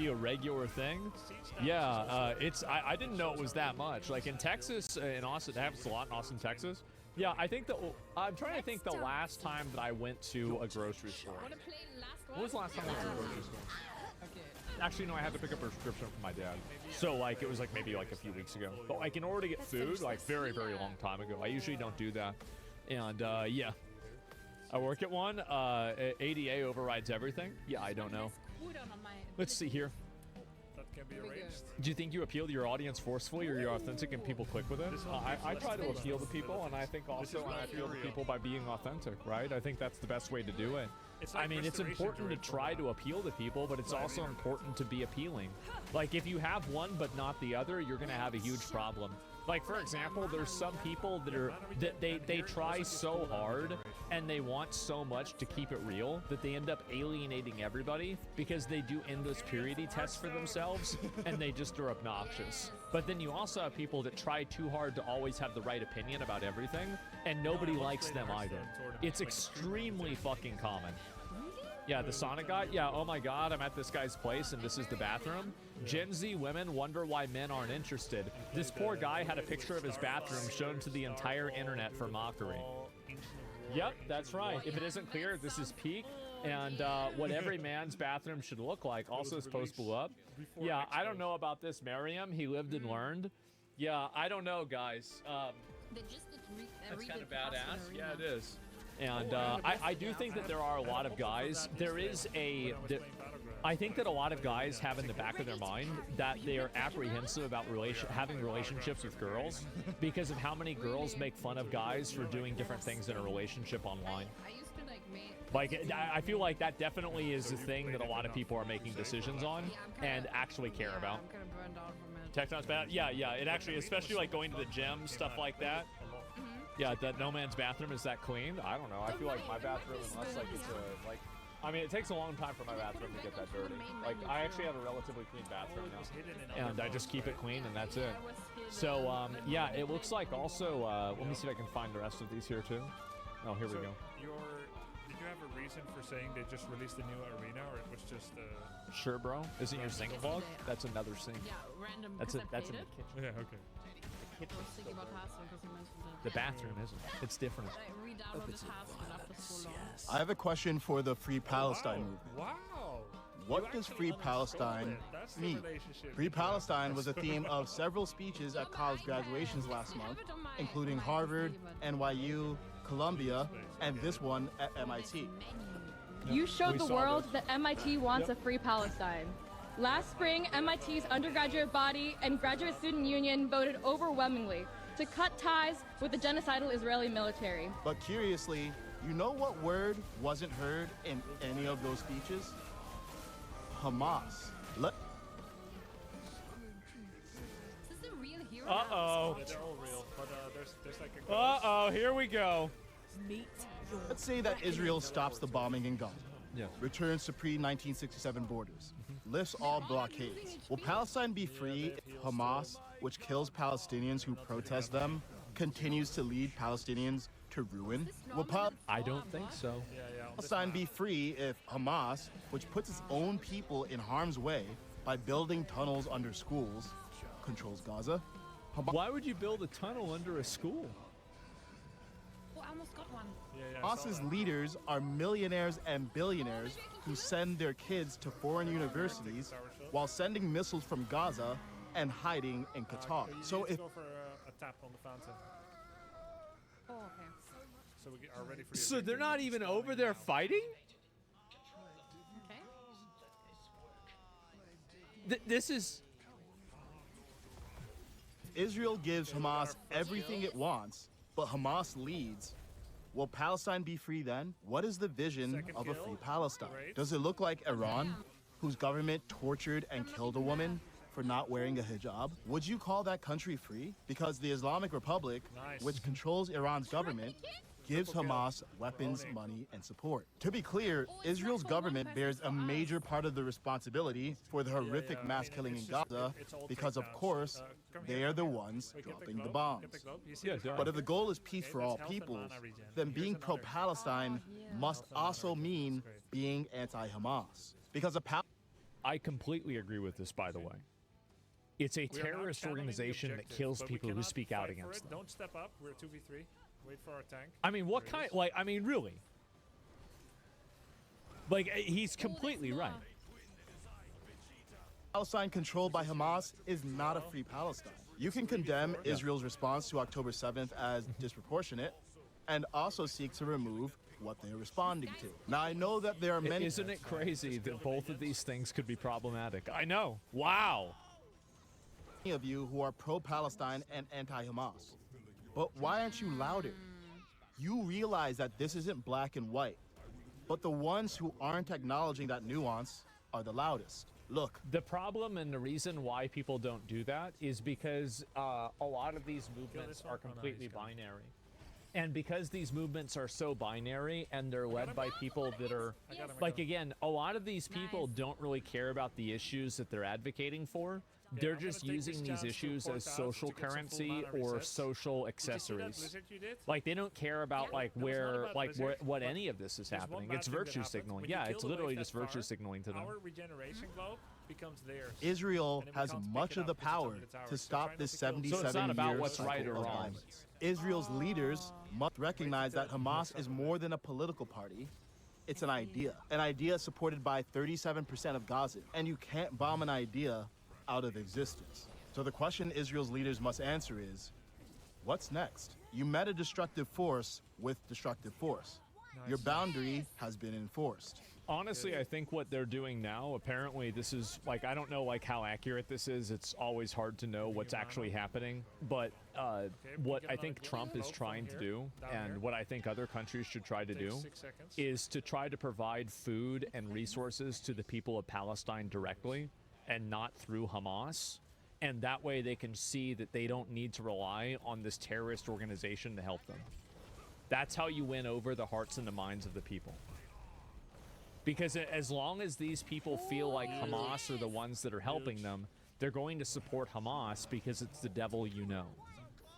be a regular thing. Yeah, I didn't know it was that much. Like in Texas, in Austin, it happens a lot in Austin, Texas. Yeah, I think that I'm trying to think the last time that I went to a grocery store. What was the last time I went to a grocery store? Actually, no, I had to pick up a prescription from my dad. So, like, it was, like, maybe, like, a few weeks ago. But, like, in order to get food, like, very, very long time ago. I usually don't do that. And, yeah. I work at one. ADA overrides everything. Yeah, I don't know. Let's see here. That can be arranged. Do you think you appeal to your audience forcefully, or you're authentic and people click with it? I try to appeal to people, and I think also I appeal to people by being authentic, right? I think that's the best way to do it. I mean, it's important to try to appeal to people, but it's also important to be appealing. Like, if you have one but not the other, you're going to have a huge problem. Like, for example, there's some people that they try so hard and they want so much to keep it real that they end up alienating everybody because they do endless purity tests for themselves and they just are obnoxious. But then you also have people that try too hard to always have the right opinion about everything, and nobody likes them either. It's extremely fucking common. Yeah, the Sonic guy? Yeah, oh my god, I'm at this guy's place and this is the bathroom. Gen Z women wonder why men aren't interested. This poor guy had a picture of his bathroom shown to the entire internet for mockery. Yep, that's right. If it isn't clear, this is peak. And what every man's bathroom should look like. Also, his post blew up. Yeah, I don't know about this, Miriam. He lived and learned. Yeah, I don't know, guys. That's kind of badass. Yeah, it is. And I do think that there are a lot of guys. I think that a lot of guys have in the back of their mind that they are apprehensive about having relationships with girls because of how many girls make fun of guys for doing different things in a relationship online. Like, I feel like that definitely is the thing that a lot of people are making decisions on and actually care about. Tecton's bad? Yeah, it actually, especially like going to the gym, stuff like that. Yeah, that no man's bathroom is that clean. I don't know. I feel like my bathroom, unless like it's like, I mean, it takes a long time for my bathroom to get that dirty. Like, I actually have a relatively clean bathroom now, and I just keep it clean, and that's it. So, yeah, it looks like also. Let me see if I can find the rest of these here too. Oh, here we go. Did you have a reason for saying they just released a new arena, or it was just Sure, bro. Isn't your sink clogged? That's another sink. Yeah, random. That's in the kitchen. Yeah, okay. The bathroom isn't. It's different. I have a question for the Free Palestine movement. Wow. What does Free Palestine mean? Free Palestine was a theme of several speeches at college graduations last month, including Harvard, NYU, Columbia, and this one at MIT. You showed the world that MIT wants a free Palestine. Last spring, MIT's undergraduate body and graduate student union voted overwhelmingly to cut ties with the genocidal Israeli military. But curiously, you know what word wasn't heard in any of those speeches? Hamas. Is this a real hero? Uh-oh. Yeah, they're all real, but there's like a... Uh-oh, here we go. Let's say that Israel stops the bombing in Gaza. Yeah. Returns to pre-1967 borders. Lifts all blockades. Will Palestine be free if Hamas, which kills Palestinians who protest them, continues to lead Palestinians to ruin? Will I don't think so. Palestine be free if Hamas, which puts its own people in harm's way by building tunnels under schools, controls Gaza? Why would you build a tunnel under a school? Oh, I almost got one. Hamas's leaders are millionaires and billionaires who send their kids to foreign universities while sending missiles from Gaza and hiding in Qatar. So if go for a tap on the fountain. Oh, okay. So we are ready for the So they're not even over there fighting? Okay. This is... Israel gives Hamas everything it wants, but Hamas leads. Will Palestine be free then? What is the vision of a free Palestine? Does it look like Iran, whose government tortured and killed a woman for not wearing a hijab? Would you call that country free? Because the Islamic Republic, which controls Iran's government, gives Hamas weapons, money, and support. To be clear, Israel's government bears a major part of the responsibility for the horrific mass killing in Gaza because, of course, they are the ones dropping the bombs. But if the goal is peace for all peoples, then being pro-Palestine must also mean being anti-Hamas. Because I completely agree with this, by the way. It's a We are not terrorist channeling the organization that objective, kills but we people who cannot speak out fight for against it. them. Don't step up. We're 2v3. Wait for our tank. I mean, what There it kind? is. Like, I mean, really? Like, he's completely right. Palestine controlled by Hamas is not a free Palestine. You can condemn Israel's response to October 7th as disproportionate and also seek to remove what they're responding to. Now, I know that there are many... Isn't it crazy that both of these things could be problematic? I know. Wow. of you who are pro-Palestine and anti-Hamas. But why aren't you louder? You realize that this isn't black and white. But the ones who aren't acknowledging that nuance are the loudest. Look, The problem and the reason why people don't do that is because a lot of these movements are completely binary. And because these movements are so binary and they're led by people that are, like, again, a lot of these people don't really care about the issues that they're advocating for. They're just using these issues as social currency or social accessories. Like, they don't care about like where, like what any of this is happening. It's virtue signaling. Yeah, it's literally just virtue signaling to them. Our regeneration globe becomes theirs. Israel And then we has can't pick much it of the up because it's power something that's ours. to They're stop trying this to kill us. 77-year So it's not about what's cycle right or of wrong. violence. Israel's leaders must recognize that Hamas is more than a political party. It's an idea supported by 37% of Gaza. And you can't bomb an idea out of existence. So the question Israel's leaders must answer is, what's next? You met a destructive force with destructive force. Your boundary has been enforced. Honestly, I think what they're doing now, apparently this is, like, I don't know, like, how accurate this is. It's always hard to know what's actually happening. But what I think Trump is trying to do, and what I think other countries should try to do, is to try to provide food and resources to the people of Palestine directly, and not through Hamas. And that way they can see that they don't need to rely on this terrorist organization to help them. That's how you win over the hearts and the minds of the people. Because as long as these people feel like Hamas are the ones that are helping them, they're going to support Hamas because it's the devil you know.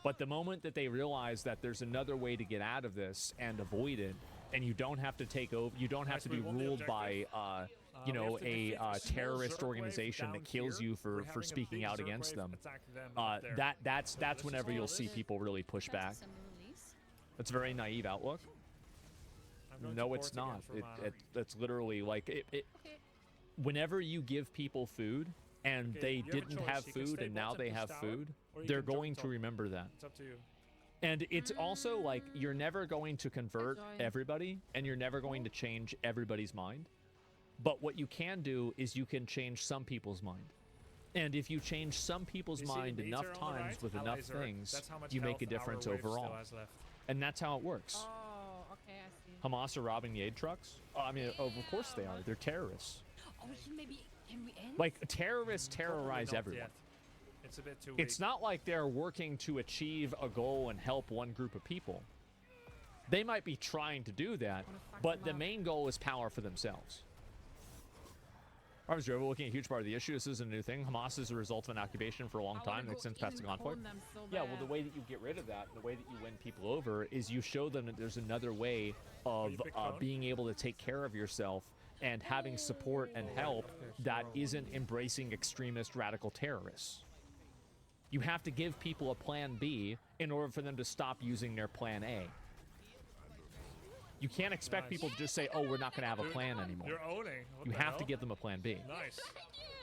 But the moment that they realize that there's another way to get out of this and avoid it, and you don't have to take over, you don't have to be ruled by, you know, a terrorist organization that kills you for speaking out against them. That's whenever you'll see people really push back. That's a very naive outlook. No, it's not. It's literally like whenever you give people food and they didn't have food and now they have food, they're going to remember that. It's up to you. And it's also like you're never going to convert everybody and you're never going to change everybody's mind. But what you can do is you can change some people's mind. And if you change some people's mind enough times with enough things, you make a difference overall. And that's how it works. Oh, okay, I see. Hamas are robbing the aid trucks? I mean, of course they are. They're terrorists. Oh, can we end? Like, terrorists terrorize everyone. It's a bit too It's not like they're working to achieve a goal and help one group of people. They might be trying to do that, but the main goal is power for themselves. We're looking at a huge part of the issue. This isn't a new thing. Hamas is a result of an occupation for a long time that's since past the conflict. Yeah, well, the way that you get rid of that, the way that you win people over, is you show them that there's another way of being able to take care of yourself and having support and help that isn't embracing extremist radical terrorists. You have to give people a plan B in order for them to stop using their plan A. You can't expect people to just say, oh, we're not going to have a plan anymore. You're owning. You have to give them a plan B. Nice.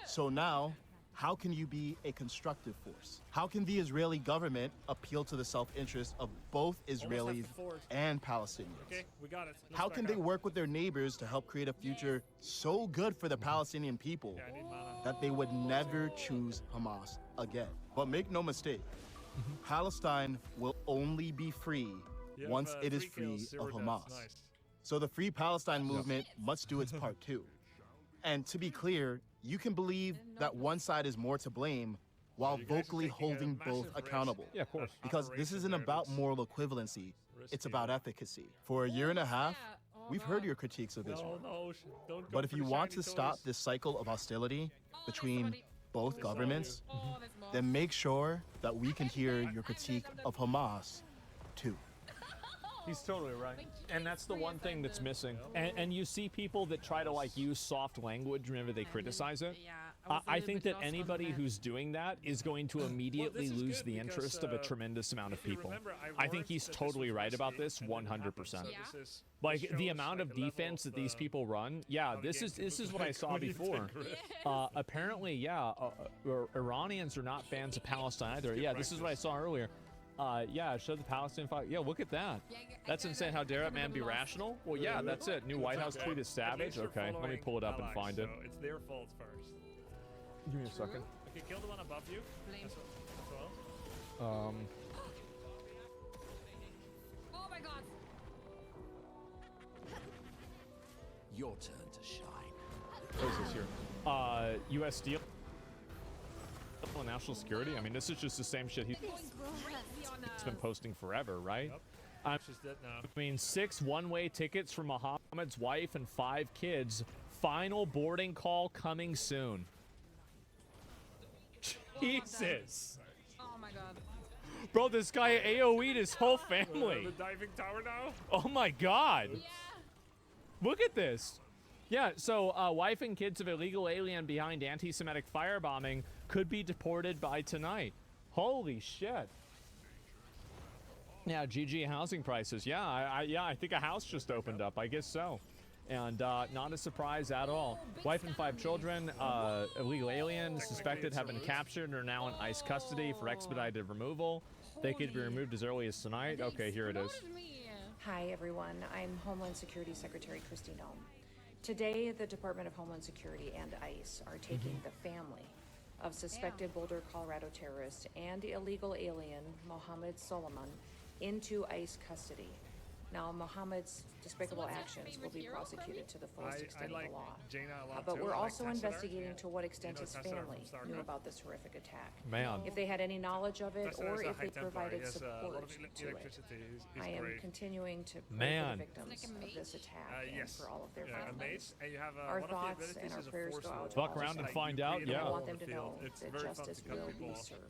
So now, how can you be a constructive force? How can the Israeli government appeal to the self-interest of both Israelis and Palestinians? Okay, we got it. How can they work with their neighbors to help create a future so good for the Palestinian people that they would never choose Hamas again? But make no mistake, Palestine will only be free once it is free of Hamas. So the Free Palestine movement must do its part too. And to be clear, you can believe that one side is more to blame while vocally holding both accountable. Yeah, of course. Because this isn't about moral equivalency, it's about efficacy. For a year and a half, we've heard your critiques of Israel. But if you want to stop this cycle of hostility between both governments, then make sure that we can hear your critique of Hamas too. He's totally right. And that's the one thing that's missing. And you see people that try to like use soft language whenever they criticize it. I think that anybody who's doing that is going to immediately lose the interest of a tremendous amount of people. I think he's totally right about this 100%. Like the amount of defense that these people run, yeah, this is what I saw before. Apparently, yeah, Iranians are not fans of Palestine either. Yeah, this is what I saw earlier. Yeah, show the Palestinian flag. Yeah, look at that. That's insane. How dare it, man, be rational? Well, yeah, that's it. New White House tweet is savage. Okay, let me pull it up and find it. It's their fault first. Give me a second. Okay, kill the one above you. As well. Oh my god. Your turn to shine. What is this here? U.S. Steel. National security. I mean, this is just the same shit he's been posting forever, right? Yep. She's dead now. I mean, 6 one-way tickets for Muhammad's wife and 5 kids. Final boarding call coming soon. Jesus. Oh my god. Bro, this guy AoE'd his whole family. The diving tower now? Oh my god. Yeah. Look at this. Yeah, so wife and kids of illegal alien behind anti-Semitic firebombing could be deported by tonight. Holy shit. Yeah, GG housing prices. Yeah, I think a house just opened up. I guess so. And not a surprise at all. Wife and 5 children, illegal aliens suspected have been captured and are now in ICE custody for expedited removal. They could be removed as early as tonight. Okay, here it is. Hi, everyone. I'm Homeland Security Secretary Christy Nome. Today, the Department of Homeland Security and ICE are taking the family of suspected Boulder, Colorado terrorist and illegal alien Mohammed Solomon into ICE custody. Now, Mohammed's despicable actions will be prosecuted to the fullest extent of the law. But we're also investigating to what extent his family knew about this horrific attack. Man. If they had any knowledge of it or if they provided support to it. I am continuing to pray for the victims of this attack and for all of their families. Our thoughts and our prayers go out to all Fuck around and of find them. out, And yeah. I want them to know that justice will be served.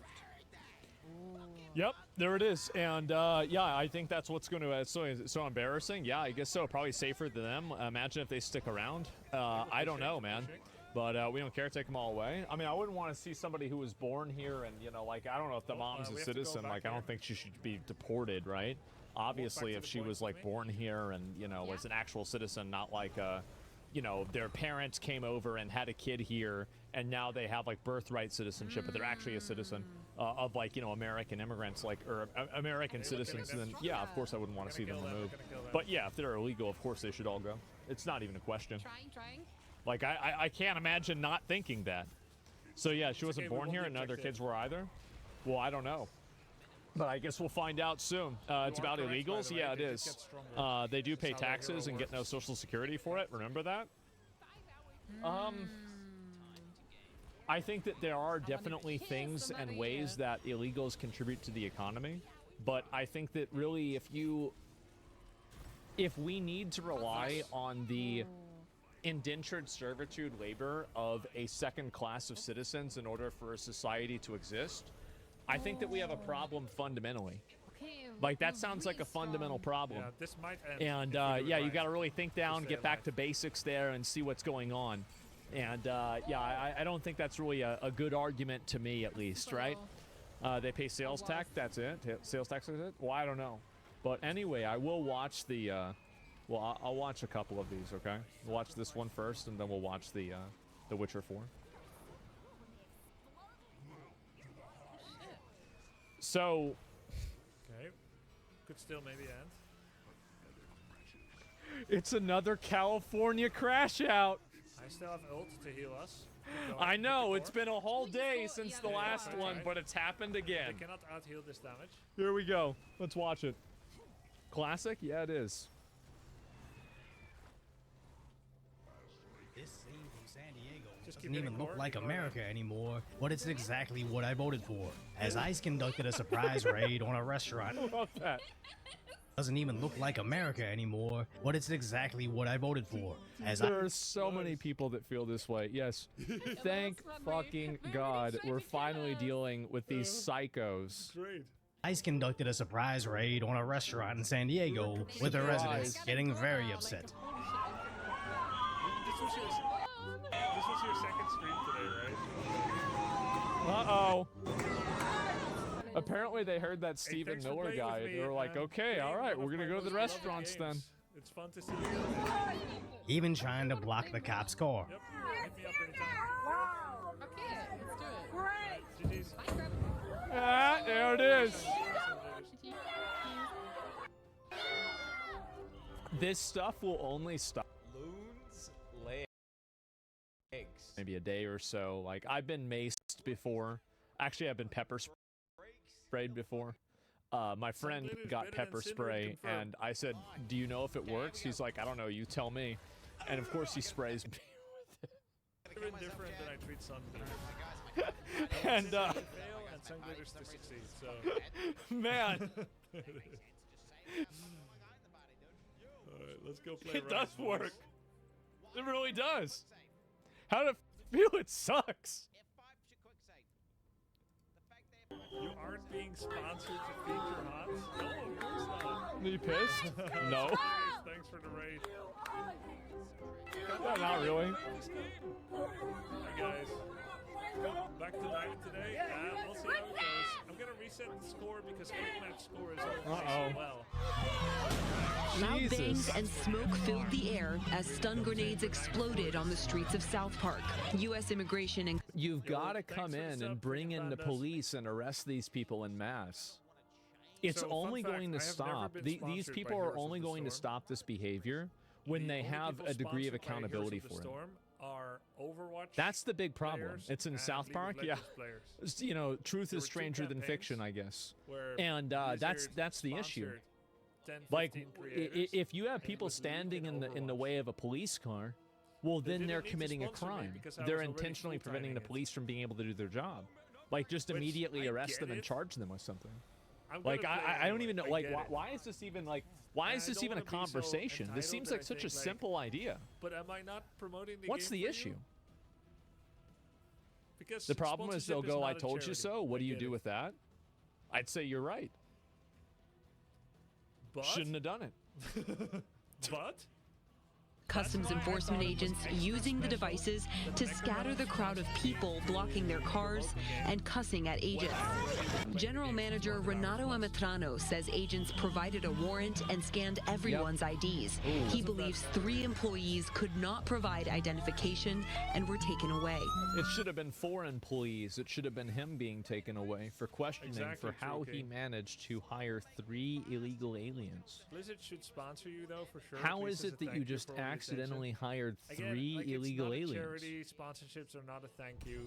Yep, there it is. And yeah, I think that's what's going to so embarrassing. Yeah, I guess so. Probably safer than them. Imagine if they stick around. I don't know, man. But we don't care. Take them all away. I mean, I wouldn't want to see somebody who was born here and, you know, like, I don't know if the mom's a citizen. Like, I don't think she should be deported, right? Obviously, if she was, like, born here and, you know, was an actual citizen, not like, you know, their parents came over and had a kid here and now they have, like, birthright citizenship, but they're actually a citizen. Of like, you know, American immigrants, like, or American citizens, then yeah, of course I wouldn't want to see them removed. But yeah, if they're illegal, of course they should all go. It's not even a question. Trying. Like, I can't imagine not thinking that. So yeah, she wasn't born here and none of their kids were either. Well, I don't know. But I guess we'll find out soon. It's about illegals? Yeah, it is. They do pay taxes and get no social security for it. Remember that? I think that there are definitely things and ways that illegals contribute to the economy, but I think that really if we need to rely on the indentured servitude labor of a second class of citizens in order for a society to exist, I think that we have a problem fundamentally. Like, that sounds like a fundamental problem. Yeah, this might end. And yeah, you got to really think down, get back to basics there and see what's going on. And yeah, I don't think that's really a good argument to me, at least, right? They pay sales tax, that's it? Sales tax is it? Well, I don't know. But anyway, I will watch the, well, I'll watch a couple of these, okay? We'll watch this one first, and then we'll watch the Witcher 4. So... Okay. Could still maybe end. It's another California crash out! I still have ult to heal us. I know, it's been a whole day since the last one, but it's happened again. They cannot out-heal this damage. Here we go. Let's watch it. Classic? Yeah, it is. This scene from San Diego doesn't even look like America anymore, but it's exactly what I voted for, as ICE conducted a surprise raid on a restaurant. I love that. Doesn't even look like America anymore, but it's exactly what I voted for. As there are so many people that feel this way. Yes. Thank fucking God we're finally dealing with these psychos. Great. ICE conducted a surprise raid on a restaurant in San Diego, with the residents getting very upset. This was your second stream today, right? Uh-oh. Apparently they heard that Stephen Miller guy. They were like, okay, all right, we're gonna go to the restaurants then. It's fun to see you. Even trying to block the cop's car. Yep. Hit me up anytime. Okay, let's do it. GG's. Hi, Grab. Ah, there it is. This stuff will only stop. Loons, legs. Maybe a day or so. Like, I've been maced before. Actually, I've been pepper sprayed before. My friend got pepper spray, and I said, do you know if it works? He's like, I don't know, you tell me. And of course he sprays me with it. Even different than I treat sun glitter. And fail and sun glitters to succeed. So man, alright, let's go play. it does Rise, boys. work. It really does. How to feel it sucks. You aren't being sponsored to feed your hots? No, of course not. Are you pissed? No. Thanks for the raid. No, not really. Hey guys. Back to Diamond today. Yeah, we'll see how it goes. I'm gonna reset the score because quick match score is over so well. Loud bangs and smoke filled the air as stun grenades exploded on the streets of South Park. U.S. immigration and You've got to come in and bring in the police and arrest these people en masse. It's So, only fun fact, going to I have never stop. been These sponsored by people are Heroes of only the going to Storm. stop this behavior when The they only have people a degree of sponsored by Heroes accountability of the for it. Storm are Overwatch. That's the big problem. players It's in and South League of Park, yeah. Legends players. You know, truth There is were two stranger than fiction, I campaigns guess. where And that's Blizzard the issue. sponsored 10, Like, 15 creators, if you have and people was league standing in the Overwatch. way of a police car, well, They then didn't they're need to committing a sponsor me crime. because I They're was already intentionally preventing the full-timing it. police from being able to do their job. Like, just Which, immediately I arrest get them and it. charge them with something. I'm Like, gonna play I don't anyway. even know. I Like, get it. why is this even like? Why And is I this don't even a wanna be so conversation? This entitled seems that like I such a think, like, simple idea. But am I not promoting the What's game the for issue? you? Because The problem is they'll sponsorship go, not "I a told you charity. so." What I do you get do it. with that? I'd say you're right. But Shouldn't have done it. but Customs enforcement agents using the devices to scatter the crowd of people blocking their cars and cussing at agents. General Manager Renato Amatrano says agents provided a warrant and scanned everyone's IDs. He believes 3 employees could not provide identification and were taken away. It should have been 4 employees. It should have been him being taken away for questioning Exactly, for how he True, managed to hire 3 illegal aliens. Blizzard should sponsor you though for sure. How Please is it as a that thank you just for all the accidentally attention. hired Again, 3 like, illegal it's not aliens? A charity sponsorships are not a thank you,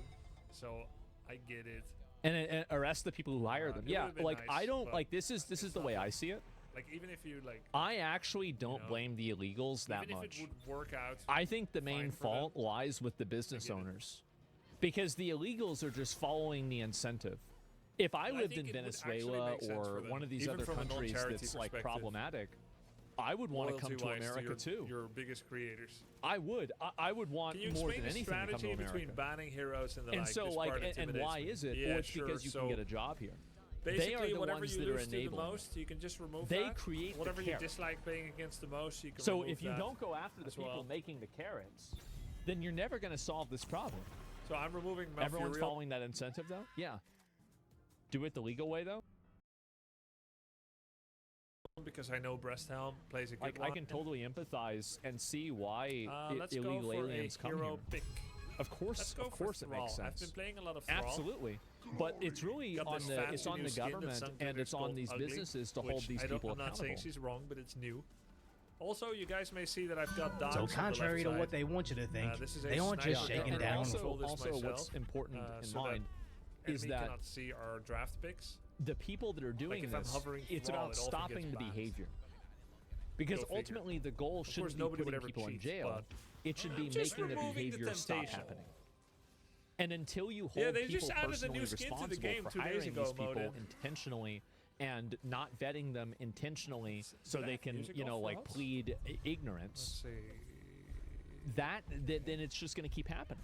so I get it. And arrest the people who hire them. it Yeah, would've been like nice, I don't but like this is the not way like- I see it. Like even if you like, I actually don't know, blame the illegals that even much. if it would work out, I think the main fine for them. fault lies with the business get it. owners. Because the illegals are just following the incentive. If I But I lived think in it would actually Venezuela make sense or for them, one of these even other from a countries non-charity that's like perspective. problematic, I would want to come to loyalty-wise America too. Your biggest creators. I would. I would want Can you more explain than the anything to come to strategy America. between banning heroes and the And like? so, This like, part and intimidates why me. is it? Yeah, Well, it's sure. because you so can get a job here. basically, They are the whatever ones you that are lose to the enabling. most, you can just remove They that. create the whatever you carrot. dislike playing against the most, you can So remove if you that don't go after the as people well. making the carrots, then you're never going to solve this problem. So I'm removing Everyone's Malfurion. following that incentive, though? Yeah. Do it the legal way, though? because I know Breasthelm plays a good Like, one. I can totally empathize and see why Let's illegal go for aliens a come hero here. pick. Of course, Let's go of course for it Thrall. makes I've sense. been playing a lot of Thrall. Absolutely. But it's really Got on this the it's fancy on new the skin that government Sun and Glitters it's on called these Ugly, businesses to which hold these I don't- people I'm not saying accountable. she's wrong, but it's new. Also, you guys may see that I've got dogs So on the contrary to left what side. they want you to think, this is a they aren't just sniper shaking gun. down. Also- Also, control this what's myself, important in so that mind is enemy that cannot see our draft picks. the people that are doing if I'm this, hovering it's Thrall, about it often stopping gets the banned. behavior. Because Go figure. ultimately the goal Of course, shouldn't be nobody would putting ever people in cheat, jail. but It should be just making the removing the behavior stop temptation. happening. And until you hold Yeah, they people just added a personally new skin to the responsible game for 2 days hiring ago, these people Modin. intentionally and not vetting them intentionally so Did they I can, music you off know, for like us? plead Let's ignorance, see. then it's just going to keep happening.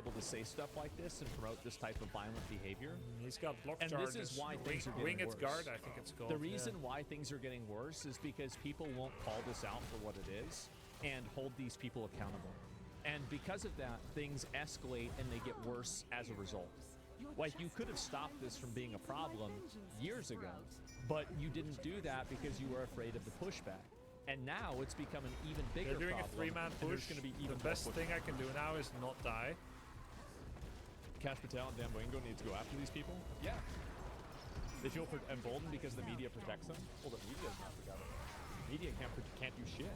able to say stuff like this and promote this type of violent behavior. He's got block and charges. this is why things are getting Wing its worse. guard, I think it's called. The reason why things are getting worse is because people won't call this out for what it is and hold these people accountable. And because of that, things escalate and they get worse as a result. Like, you could have stopped this from being a problem years ago, but you didn't do that because you were afraid of the pushback. And now it's become an even bigger They're doing problem. a 3-man push. Going to be even the best thing I can do now is not die. Cash Patel and Dan Boingo need to go after these people. Yeah. They feel emboldened because the media protects them. Well, the media's not together. The media can't do shit.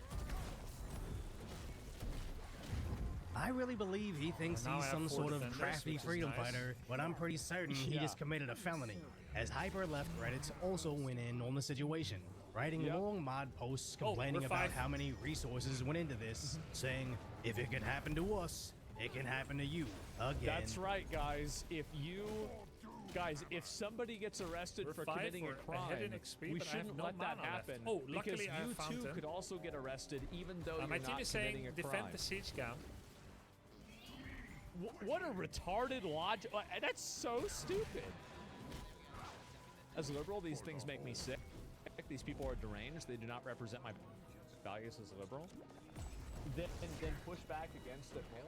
I really believe he thinks he's some sort of crafty freedom fighter, but I'm pretty certain he just committed a felony, as hyper-left Reddits also went in on the situation, writing long mod posts complaining about how many resources went into this, saying, if it can happen to us, it can happen to you again. That's right, guys. If somebody gets arrested for committing a crime, we shouldn't let that happen. Oh, because luckily you too could also get arrested, even though you're my not team is committing saying a crime. defend the siege camp. What a retarded logic! That's so stupid. As a liberal, these things make me sick. These people are deranged. They do not represent my values as a liberal. Then push back against it more.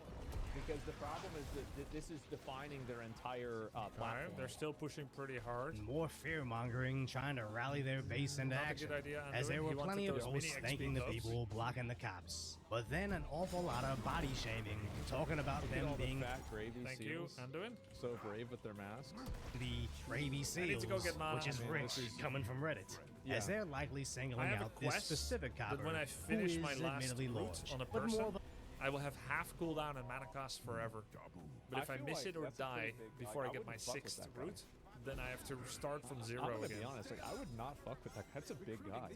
Because the problem is that this is defining their entire platform. They're still pushing pretty hard. More fear-mongering, trying to rally their base into action, as there were plenty of posts thanking the people blocking the cops. But then an awful lot of body shaming, talking about them being Thank you, Anduin. So brave with their masks. The Gravy Seals, which is rich, coming from Reddit, as they're likely singling out this specific copper, that when I finish my last route on a but person, more I will have half cooldown and mana cost forever. But if I miss it or die before I get my 6th route, then I have to start from 0 I'm gonna again. be honest, like, I would not fuck with that. That's a big guy.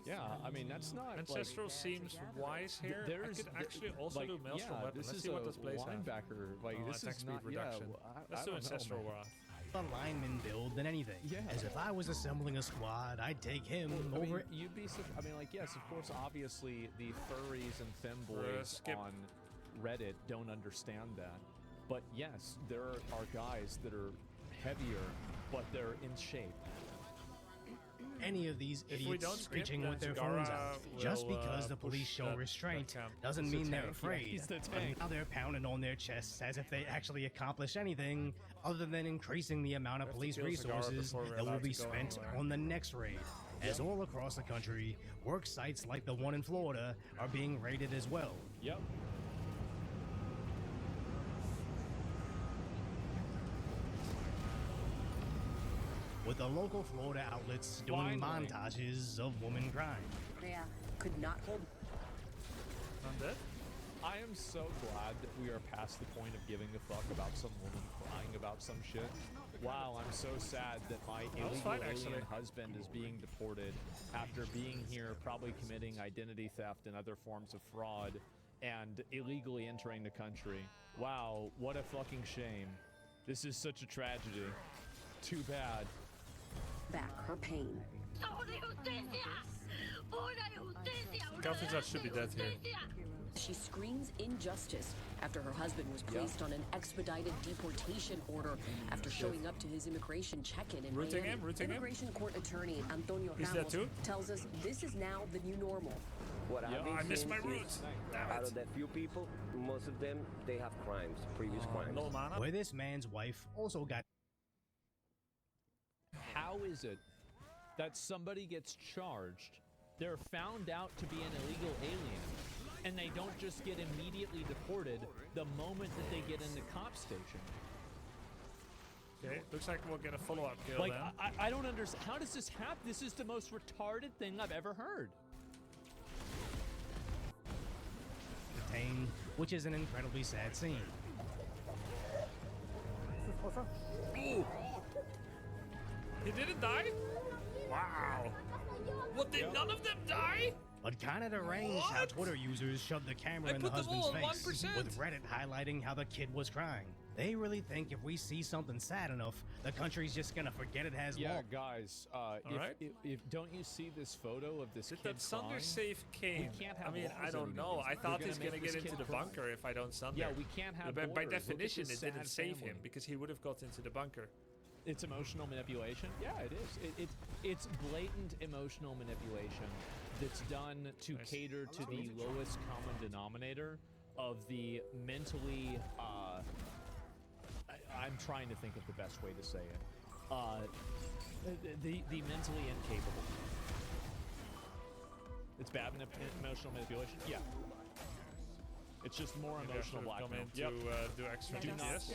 Yeah, I mean, that's not Ancestral seems wise here. I could actually also do Maelstrom Weapon. Let's see what this plays have. Linebacker. Like, this attack is speed not reduction. Let's do Ancestral Wrath. a lineman build than anything. As if I was assembling a squad, I'd take him over. You'd be. I mean, like, yes, of course. Obviously, the furries and femboys on Reddit don't understand that. But yes, there are guys that are heavier, but they're in shape. Any of these idiots screeching with their phones out. Just because the police show restraint doesn't mean they're afraid. Now they're pounding on their chests as if they actually accomplish anything other than increasing the amount of police resources that will be spent on the next raid. As all across the country, work sites like the one in Florida are being raided as well. Yep. With the local Florida outlets doing montages of woman crime. Yeah, could not hold. Undead? I am so glad that we are past the point of giving a fuck about some woman crying about some shit. Wow, I'm so sad that my illegal alien husband is being deported after being here, probably committing identity theft and other forms of fraud, and illegally entering the country. Wow, what a fucking shame. This is such a tragedy. Too bad. Back her pain. Calvin should be dead here. She screams injustice after her husband was placed on an expedited deportation order after showing up to his immigration check-in in Miami. Immigration court attorney Antonio Ramos tells us this is now the new normal. What I missed my roots. Out of that few people, most of them, they have crimes, previous crimes. No mana. Where this man's wife also got. How is it that somebody gets charged, they're found out to be an illegal alien, and they don't just get immediately deported the moment that they get in the cop station? Okay, looks like we'll get a follow-up kill like, then. I don't understand. How does this happen? This is the most retarded thing I've ever heard. Detained, which is an incredibly sad scene. Ooh. He didn't die? Wow. What, did none of them die? But kinda deranged how Twitter users shoved the camera in the husband's face, with Reddit highlighting how the kid was crying. They really think if we see something sad enough, the country's just gonna forget it has law. Yeah, guys, if don't you see this photo of this kid that Sunder save Kane? I mean, I don't know. I thought he's gonna get into the bunker if I don't Sunder. Yeah, we can't have By borders. definition, it didn't save him because he would have got into the bunker. It's emotional manipulation. Yeah, it is. It's blatant emotional manipulation that's done to cater to the lowest common denominator of the mentally I'm trying to think of the best way to say it. The mentally incapable. It's bad emotional manipulation? Yeah. It's just more emotional blackmail. To do extra DPS.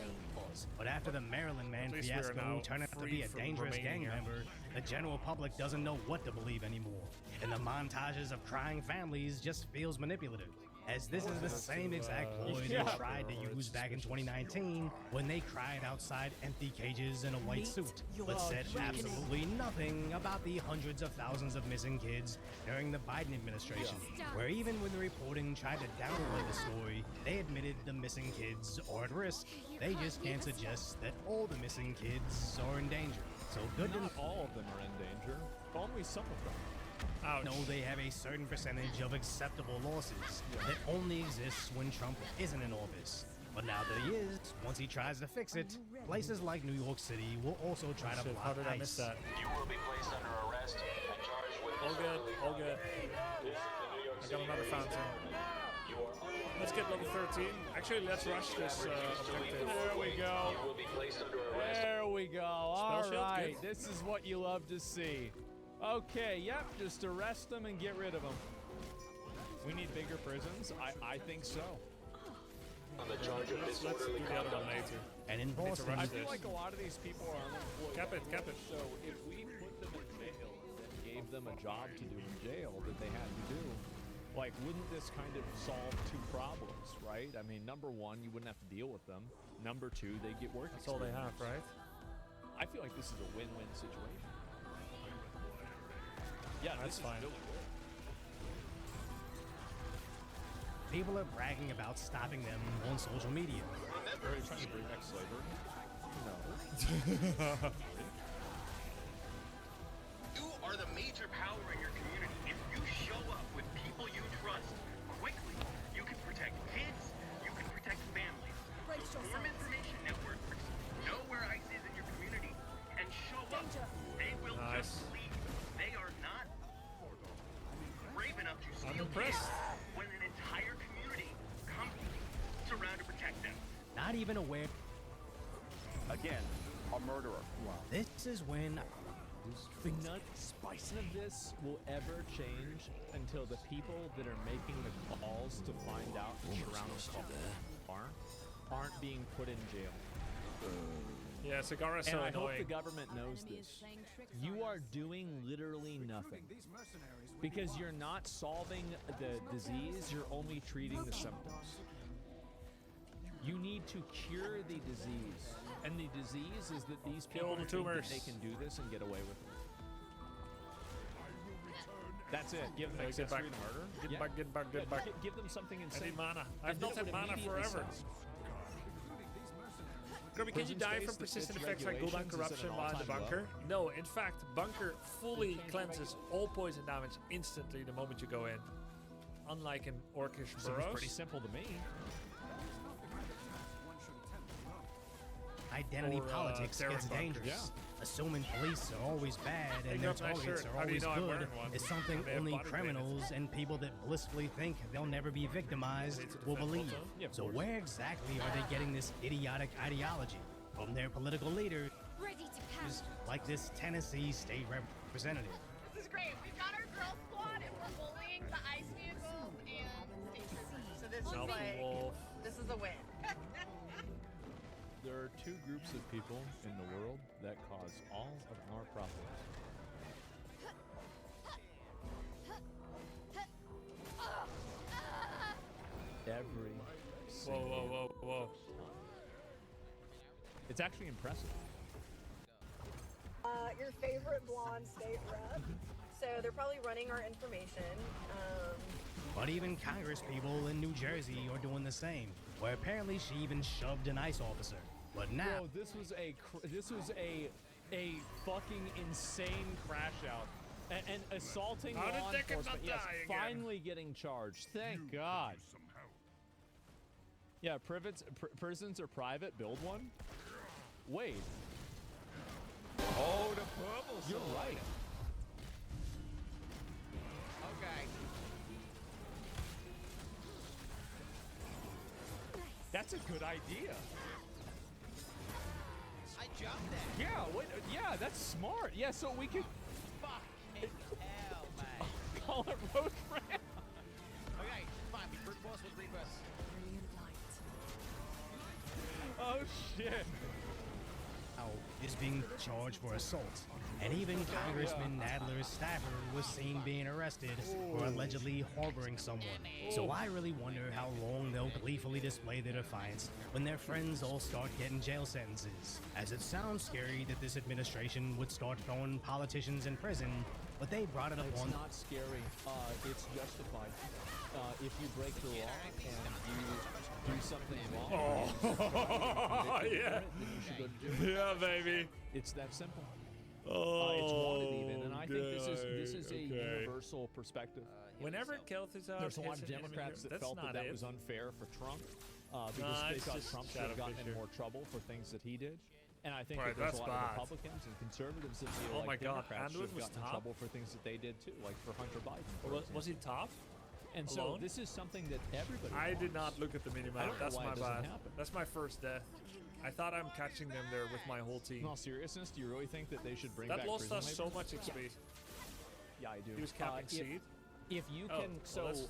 But after the Maryland man fiasco turned out to be a dangerous gang member, the general public doesn't know what to believe anymore. And the montages of crying families just feels manipulative. As this is the same exact ploy they tried to use back in 2019 when they cried outside empty cages in a white suit, but said absolutely nothing about the hundreds of thousands of missing kids during the Biden administration, where even when the reporting tried to downplay the story, they admitted the missing kids are at risk. They just can't suggest that all the missing kids are in danger. So good Not all of them are in danger, only some of them. Ouch. No, they have a certain percentage of acceptable losses that only exists when Trump isn't in office. But now that he is, once he tries to fix it, places like New York City will also try to block How did I miss that? You will be placed under arrest and charged with all good, all good. I got another fountain. Let's get level 13. Actually, let's rush this objective. There we go. There we go. All right. Good. This is what you love to see. Okay, yep, just arrest them and get rid of them. We need bigger prisons? I think so. On the charge of Let's do the other one later. And in Boston, I feel like a lot of these people are unemployed. Cap it. So if we put them in jail and gave them a job to do in jail that they had to do, like, wouldn't this kind of solve two problems, right? I mean, number one, you wouldn't have to deal with them. Number two, they get work. That's all they have, right? I feel like this is a win-win situation. Yeah, that's fine. Really good. People are bragging about stopping them on social media. Are you trying to bring back slavery? No. You are the major power in your community. If you show up with people you trust quickly, you can protect kids, you can protect families. Form information networks, know where ICE is in your community, and show up. They will just leave. They are not brave enough to steal kids when an entire community comes around to protect them. Not even aware. Again, a murderer. Wow. This is when None of this will ever change until the people that are making the calls to find out aren't being put in jail. Yeah, Cigar is so and I annoying. hope the government knows this. You are doing literally nothing. Because you're not solving the disease, you're only treating the symptoms. You need to cure the disease. And the disease is that these people think that they can do this and get away with it. That's it. Give them access to murder. Get back. Give them something insane. I need mana. I've not had mana forever. Kirby, can you die from persistent effects like ghoul corruption while in the bunker? No, in fact, bunker fully cleanses all poison damage instantly the moment you go in. Unlike in Orcish Seems burrows. pretty simple to me. Identity politics gets dangerous. Yeah. Assuming police are always bad and their targets are always good is something only criminals and people that blissfully think they'll never be victimized will believe. So where exactly are they getting this idiotic ideology? From their political leaders, like this Tennessee state representative. This is great. We've got our girl squad and we're bullying the ice vehicles and stations. So this is like, this is a win. There are two groups of people in the world that cause all of our problems. Every single Whoa. It's actually impressive. Your favorite blonde state rep. So they're probably running our information. But even Congress people in New Jersey are doing the same, where apparently she even shoved an ICE officer. But now, Bro, this was a fucking insane crash out, and assaulting law enforcement. Yes, finally getting charged. Thank God. Yeah, prisons are private. Build one. Wait. Oh, the purple. You're right. Okay. That's a good idea. Yeah, yeah, that's smart. Yeah, so we could Hell, man. call it road ramp. Okay, fine. We brute force with reverse. Brilliant light. Oh shit. Is being charged for assault, and even Congressman Nadler's staffer was seen being arrested for allegedly harboring someone. So I really wonder how long they'll gleefully display their defiance when their friends all start getting jail sentences, as it sounds scary that this administration would start throwing politicians in prison, but they brought it up It's on... not scary. It's justified. If you break the law and you do something wrong, yeah. then you should go to jail. Yeah, baby. It's that simple. Oh, it's wanted even, and I think this is a okay. universal perspective. Whenever Kelth is out, There's a lot of Democrats that felt that was unfair for Trump because they thought Trump should have gotten in more trouble for things that he did. And I think that there's a lot of Republicans and conservatives that feel like Democrats should have gotten in trouble for things that they did too, like for Hunter Biden. Was he top? And alone? So this is something that everybody I wants. did not look at the minimap. That's my bad. That's my first death. I thought I'm catching them there with my whole team. In all seriousness, do you really think that they should bring back that lost prison us so labor? much XP. Yeah, I do. He was capping seed. If you can, that's good,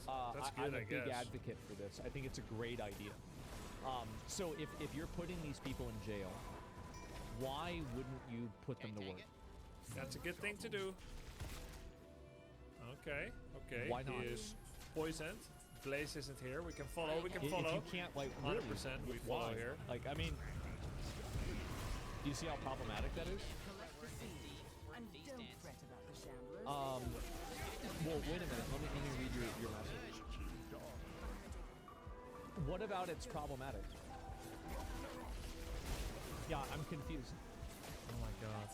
I'm a I big guess. advocate for this. I think it's a great idea. So if you're putting these people in jail, why wouldn't you put them to work? That's a good thing to do. Okay. Why not? He is poisoned. Blaze isn't here. We can follow. We can follow. If you can't, like, 100%, really, we follow why? here. Like, I mean, do you see how problematic that is? Well, wait a minute. Let me read your message. What about it's problematic? Yeah, I'm confused. Oh my god.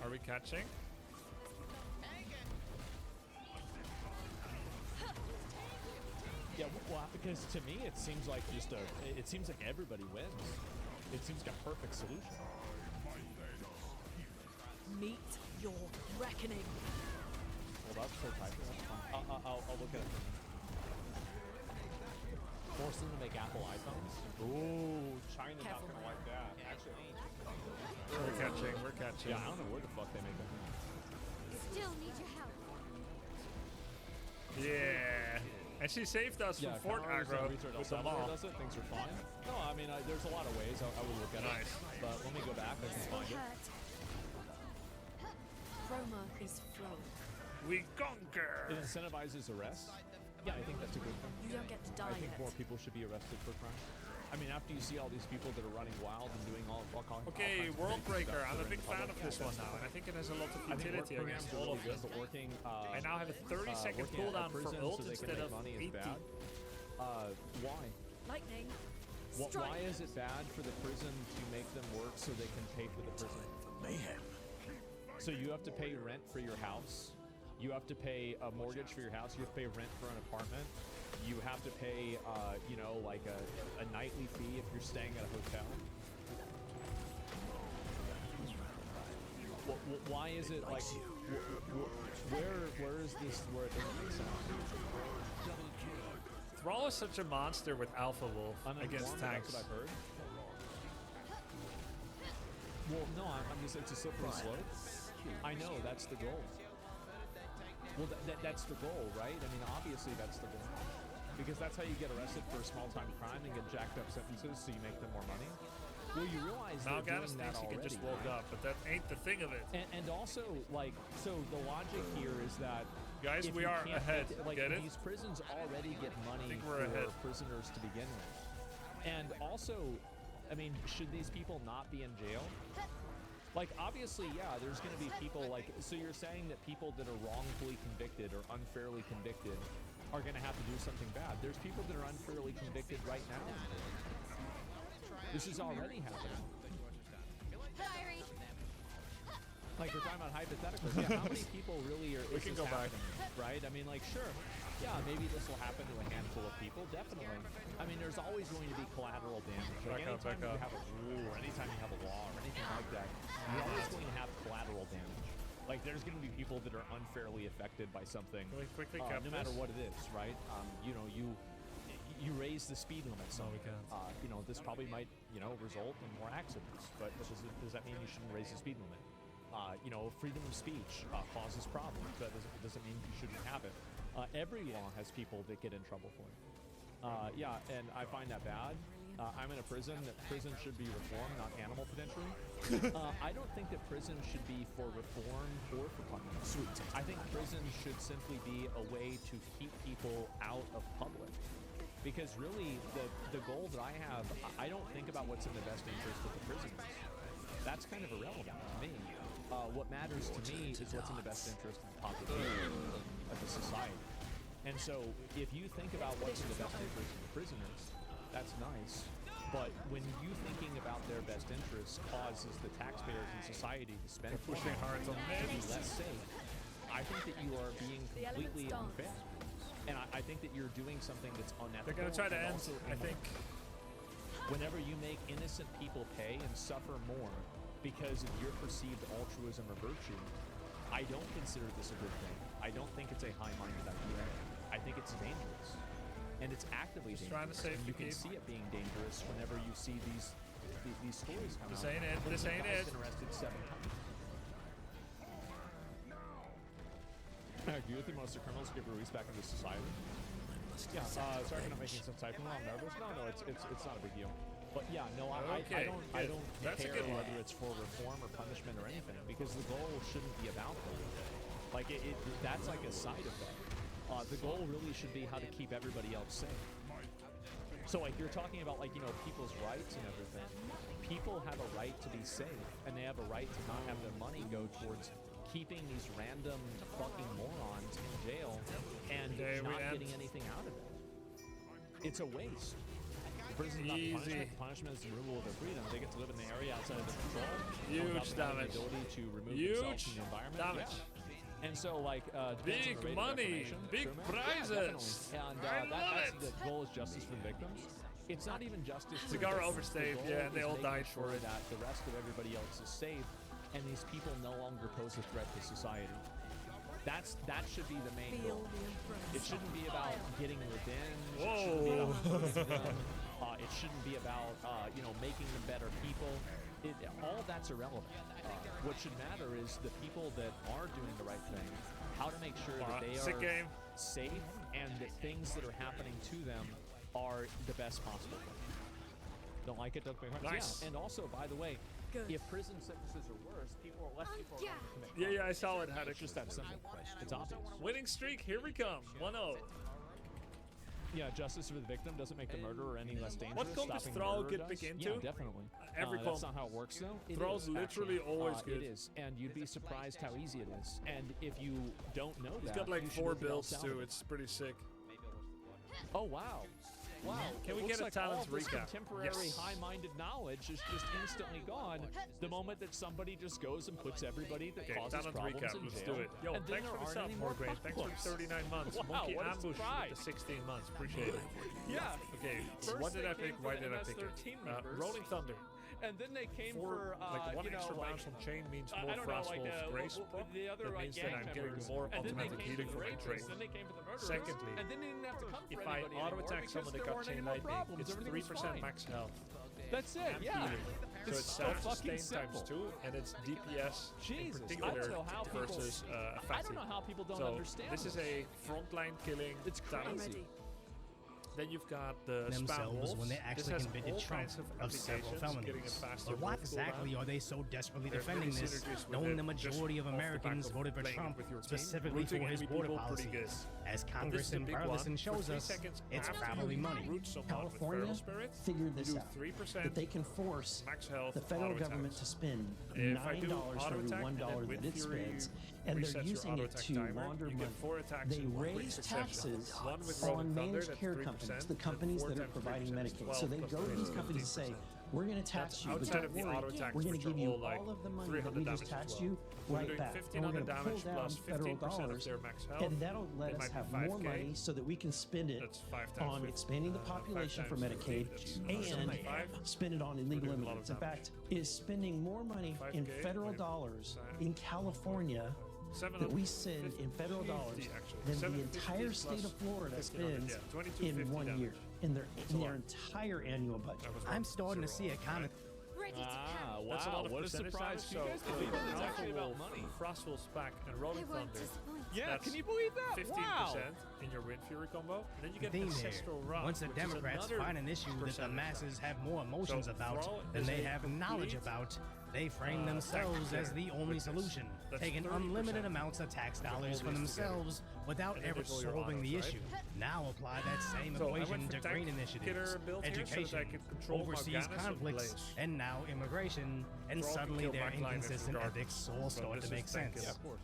Are we catching? Yeah, well, because to me it seems like it seems like everybody wins. It seems like a perfect solution. Meet your reckoning. Well, that's so typing. That's fine. I'll look at it. Force them to make Apple iPhones? Ooh, China not gonna like that. Actually, we're catching. We're catching. Yeah, I don't know where the fuck they make them. Still need your help. Yeah. And she saved us from Fort Aggro with the mall. Does it? Things are fine. No, I mean, there's a lot of ways I would look at it. But let me go back. I can find it. Chroma is flowing. We conquer. It incentivizes arrests. Yeah, I think that's a good thing. You don't get to die I think yet. more people should be arrested for crime. I mean, after you see all these people that are running wild and doing all Okay, kinds of World crazy Breaker. stuff I'm that a are big in the fan public, of this one now, and I think it has a lot of utility against all of them. But working, I now have a 30-second cooldown for ult instead of 80. Why? Lightning. Why is it bad for the prison to make them work so they can pay for the prison? Mayhem. So you have to pay rent for your house. You have to pay a mortgage for your house. You have to pay rent for an apartment. You have to pay, like a nightly fee if you're staying at a hotel. Why is it like? Where is this? Where it doesn't make sense? Thrall is such a monster with Alpha Wolf against tanks. That's what I've heard. Well, no, I'm just, it's a slippery slope. I know, that's the goal. Well, that's the goal, right? I mean, obviously that's the goal. Because that's how you get arrested for a small-time crime and get jacked up sentences so you make them more money. Well, you realize they're doing that already, can just woke up, but that ain't the thing of it. And also, like, so the logic here is that guys, if we you are can't ahead. Get these prisons already get money for prisoners to begin with. And also, I mean, should these people not be in jail? Like, obviously, yeah, there's going to be people like, so you're saying that people that are wrongfully convicted or unfairly convicted are going to have to do something bad. There's people that are unfairly convicted right now. This is already happening. Diary. Like, we're talking about hypotheticals. Yeah, how many people really are We can go back. Right? I mean, like, sure. Yeah, maybe this will happen to a handful of people. Definitely. I mean, there's always going to be collateral damage. Like, anytime you have a rule or anytime you have a law or anything like that, you're always going to have collateral damage. Like, there's going to be people that are unfairly affected by something, Can we quickly no matter what it is, right? you raise the speed limit. So, we can't. you know, this probably might, you know, result in more accidents. But does that mean you shouldn't raise the speed limit? You know, freedom of speech causes problems. That doesn't mean you shouldn't have it. Every law has people that get in trouble for it. Yeah, and I find that bad. I'm in a prison. Prison should be reformed, not animal potentially. I don't think that prison should be for reform or for punishment. Sweet. I think prison should simply be a way to keep people out of public. Because really, the goal that I have, I don't think about what's in the best interest of the prisoners. That's kind of irrelevant to me. What matters to me is what's in the best interest of the population, of the society. And so, if you think about what's in the best interest of the prisoners, that's nice. But when you thinking about their best interests causes the taxpayers and society to spend pushing hard on to be less safe, I think that you are being completely unfair. And I think that you're doing something that's unethical. They're going to try to end, I think. Whenever you make innocent people pay and suffer more because of your perceived altruism or virtue, I don't consider this a good thing. I don't think it's a high-minded idea. I think it's dangerous. And it's actively dangerous. Trying to save you can see it being dangerous whenever you see these stories come This out. ain't it. This ain't it. Been arrested 7 times. I agree with you. Most of the criminals get released back into society. Yeah. Sorry for not making sense. Typing while I'm nervous. No, it's not a big deal. But yeah, no, I don't care whether it's for reform or punishment or anything, because the goal shouldn't be about that. Like that's like a side effect. The goal really should be how to keep everybody else safe. So like you're talking about like, you know, people's rights and everything. People have a right to be safe, and they have a right to not have their money go towards keeping these random fucking morons in jail and not getting anything out of it. It's a waste. Prison is not punishment. Punishment is the removal of their freedom. They get to live in the area outside of the control. Huge damage. The ability to remove themselves from the environment. Damage. Yeah. And so, like, big money, big prizes. Yeah, and that's the goal is justice for the victims. It's not even justice. Cigar overstayed, yeah, and they all died for it. That the rest of everybody else is safe, and these people no longer pose a threat to society. That should be the main goal. It shouldn't be about getting revenge. Whoa! It shouldn't be about you know, making them better people. All that's irrelevant. What should matter is the people that are doing the right thing, how to make sure that they are safe, and that things that are happening to them are the best possible thing. Don't like it, don't make nice. Yeah, and also, by the way, if prison sentences are worse, less people are going to commit crimes. Yeah, I saw it. It's just that simple. It's obvious. Winning streak, here we come. 1-0. Yeah, justice for the victim doesn't make the murderer any less dangerous. What comp does Thrall get big into? Yeah, definitely. Every that's not how it works, though. Thrall's literally always good. It is, and you'd be surprised how easy it is. And if you don't know He's got like 4 builds, too. It's pretty sick. Oh, wow. Wow. Can we get a talents recap? Contemporary high-minded knowledge is just instantly gone the moment that somebody just goes and puts everybody that causes problems recap. in Let's jail. do it. Yo, thanks for the sub, more great. Thanks for 39 months. Wow, Monkey what a Ambush surprise. with the 16 months. Appreciate it. Yeah. Okay, what did I pick? Why did I pick it? Rolling Thunder. And then they came for like one extra bounce on chain means more Frostwolf Grace. The other, that means that I'm getting more automatic healing from my trade. Then they came for the murderers. Secondly, and then they didn't have to come if for I anybody auto attack someone that got chain lightning, it's 3% max health. That's it. Yeah. So it's self-sustain times 2, and it's DPS in particular versus I don't know how people don't understand. This is a frontline killing. It's crazy. Then you've got the themselves when they actually convicted Trump of several felonies. But why exactly are they so desperately defending this, knowing the majority of Americans voted for Trump specifically for his border policies? As Congressman Burleson shows us, it's probably money. California figured this out, that they can force the federal government to spend $9 for every $1 that it spends, and they're using it to launder money. They raise taxes on managed care companies, the companies that are providing Medicaid. So they go to these companies and say, we're going to tax you, but don't worry, we're going to give you all of the money that we just taxed you right back. And we're going to pull down federal dollars, and that'll let us have more money so that we can spend it on expanding the population for Medicaid and spend it on illegal immigrants. In fact, it is spending more money in federal dollars in California that we send in federal dollars than the entire state of Florida spends in 1 year. in their entire annual budget. I'm starting to see a comment. Ah, That's a lot wow, of what a percentage surprise. damage, Can you guys so believe it? It's actually about money. Frostful Spack and Rolling Thunder. Yeah, That's can you believe that? 15% Wow. in your Wind Fury combo. And then you get Theme Ancestral here. Wrath, Once the which is Democrats another find an issue that the percentage masses damage. have more emotions So about Thrall than is they a have knowledge complete, about, they frame themselves tank as the killer only with this. solution, That's taking 30% unlimited amounts of tax dollars all for these themselves without And then ever there's all your solving the autos, issue. right? Now apply that same So I equation went for to tank green initiatives, killer build here so that I education, could control overseas Morganas and conflicts, Blaze. and now immigration, and Thrall can suddenly kill their backliners inconsistent regardless. ethics all So start this to is make tank sense. killer.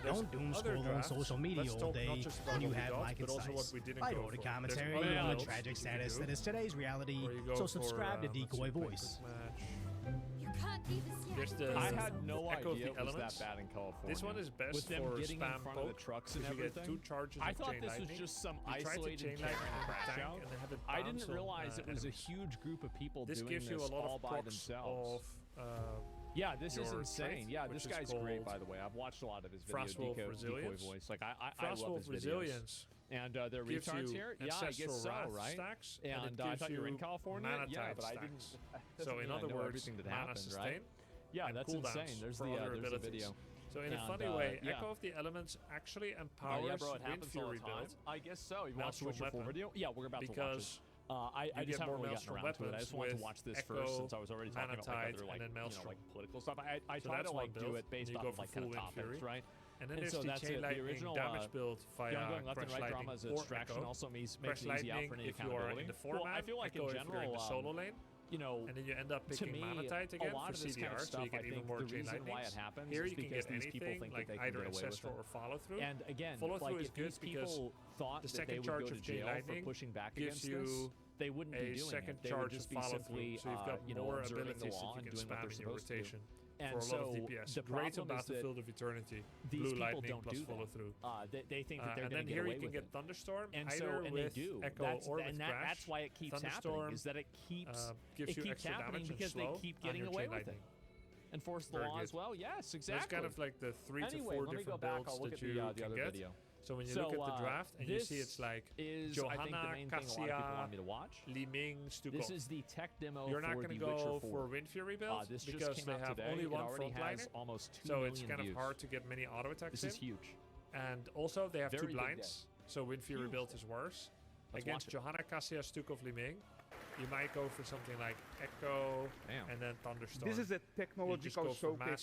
There's Don't doom other scroll on drafts. social media Let's all talk day not just about when you what we have got, like but also what insights. we didn't I go order for. commentary There's other on the builds tragic that you can status do, that is today's reality, where you go so for, subscribe to let's see, Decoy quick Voice. match. You can't be the There's the I had no Echo of idea the it was Elements. that bad in California. This one is best With them for getting spam in front of the poke, trucks and if you get everything. 2 charges I of thought chain this was lightning. just some You try to isolated chain Karen lightning in the crash tank out. and then have it I bounce didn't on, realize it was a enemies. huge group of people This doing gives you this a lot all of by procs themselves. of Yeah, this is your insane. strength, Yeah, which this is guy's great, called by the way. I've watched a lot of his videos. Frostwolf Decoy Resilience. Voice. Like I love Frostwolf his videos. Resilience And they're gives retards you here. Yeah, I guess Ancestral so, Wrath right? stacks, And it I gives thought you were in you California. mana Yeah, type but I stacks. didn't. So in other words, everything that mana happened, sustain. right? Yeah, and that's cooldowns insane. There's for the other there's the abilities. video. So in a And, funny way, yeah. Echo of the Elements actually empowers yeah, bro, it Wind happens all Fury the time. build. I guess so. You watched the Maelstrom Witcher 4 weapon, video? Yeah, we're about to watch because it. I you just get haven't more really gotten Maelstrom around to it. I just wanted to weapons watch this with first since I was already talking about like Manatite other like and then Maelstrom. like political stuff. I So try that's to one like do build, it based and you off go of for like kind of full Wind topics, Fury. right? And then And there's so the that's chain it. The lightning original damage build via ongoing left and Crash right drama Lightning as a or distraction Echo. also makes Crash it easy out Lightning for any if you are in accountability. the 4-man, Well, I feel like Echo in if you're in general, the solo lane. you know, And then you end up to picking me, Manatite a again lot for of this CDR, kind of so stuff, you get I even think more the chain reason why lightnings. it happens Here is you can because get these people anything think like that they can either get away with Ancestral it. or Follow Through. And again, Follow like Through is if good these because people thought the that they second would charge go to of chain jail for lightning pushing back gives against this, you they wouldn't be a doing second it. They would charge just of be follow simply, through. So you've got you know, more observing the abilities that law you and can doing what they're spam in your supposed to do. rotation And for a lot so of DPS. the Great on problem is that Battlefield of Eternity. these Blue people Lightning don't plus do follow that. through. They think that they're And going then to get here away you can with get it. Thunderstorm And either so, and they with do. Echo or with Crash. That's why it keeps happening. Thunderstorm Is that it keeps gives you extra happening damage and because they slow keep on getting your away chain with lightning. it. Enforce the Very law good. as well. Yes, exactly. That's kind of like the 3 to Anyway, 4 let me go different back. builds I'll look that at the you other can get. video. So when you look at the draft and you see it's like is, Johanna, I think, the main thing a lot of people Cassia, want me to watch. Li Ming, Stukov. This is the tech demo You're not for going to The Witcher go 4. for Wind Fury build This just because came they out have today. only It one already has frontliner. almost 2 So million it's kind of views. hard to get many auto attacks This in. is huge. And also they have Very 2 big blinds. So Wind Fury Huge build day. is worse. Let's Against watch it. Johanna, Cassia, Stukov, Li Ming, you might go for something like Echo and then Thunderstorm. This is a You just technological go for mass showcase